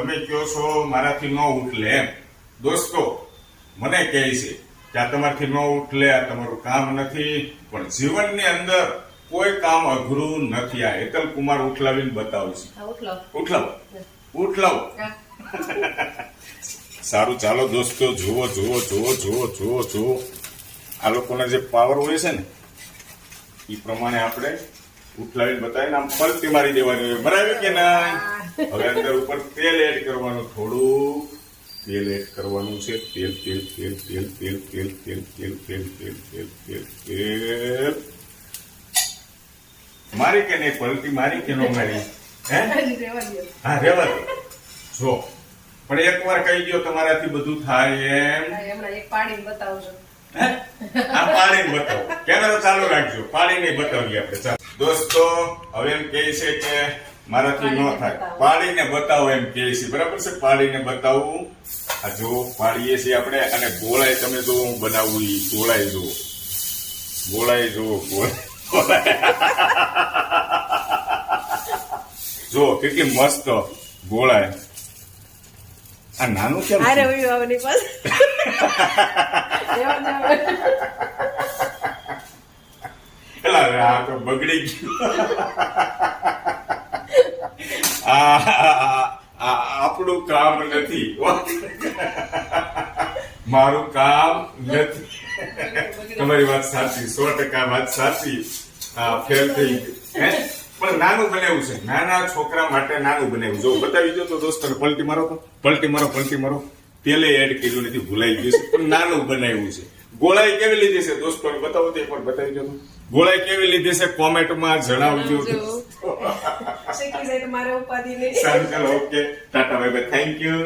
તમે કહો છો મારાથી ન ઉઠલે એમ દોસ્તો મને કહે છે કે આ તમારાથી ન ઉઠલે, આ તમારું કામ નથી, પણ જીવનની અંદર કોઈ કામ અઘરું નથી. આ હેતલ કુમાર ઉઠલાવીને બતાવશે. ઉઠલાવો સારું, ચાલો દોસ્તો, જુઓ જુઓ જુઓ જુઓ જુઓ જુઓ. આ લોકોના જે પાવર હોય છે ને એ પ્રમાણે આપણે ઉઠલાવીને બતાવીને આમ પલટી મારી દેવાની હોય. બરાબર કે ના? હવે અંદર ઉપર તેલ એડ કરવાનું, થોડું તેલ એડ કરવાનું છે. તેલ તેલ તેલ તેલ તેલ તેલ તેલ તેલ તેલ તેલ તેલ તેલ તેલ મારી કે નહીં? પલટી મારી કે ન મારી? હા, રેવા દો. જો પણ એક વાર કહી દો તમારાથી બધું થાય એમ. એક પાડીને બતાવજો. આ પાડીને બતાવો. કેમેરો ચાલુ રાખજો. પાડીને બતાવીએ આપણે. ચાલો દોસ્તો, હવે એમ કહે છે કે મારાથી ન થાય, પાડીને બતાવો એમ કહે છે. બરાબર છે? પાડીને બતાવું. આ જો પાડીએ છીએ આપણે. અને ગોળાઈ તમે જો હું બનાવું ઈ ગોળાઈ જુઓ, ગોળાઈ જુઓ, ગોળાઈ જો કેટલી મસ્ત ગોળાઈ. આ નાનું કેમ છે? એલા આ તો બગડી ગયું. આપણું કામ નથી, મારું કામ નથી. તમારી વાત સાચી, 100% વાત સાચી. ફેલ થઈ ગયું. પણ નાનું બનાવ્યું છે, નાના છોકરા માટે નાનું બનાવ્યું. જો બતાવી દો તો દોસ્તો, પલટી મારો તો, પલટી મારો, પલટી મારો. તેલે એડ કર્યું નથી, ભૂલાઈ ગયું છે, પણ નાનું બનાવ્યું છે. ગોળાઈ કેવી લીધી છે દોસ્તો? બતાવો તો, એક વાર બતાવી દો. ગોળાઈ કેવી લીધી છે કોમેન્ટમાં જણાવજો. શીખી જાય તો મારે ઉપાધિ નહીં. સારું, ચાલો, okay, Tata, bye bye, thank you.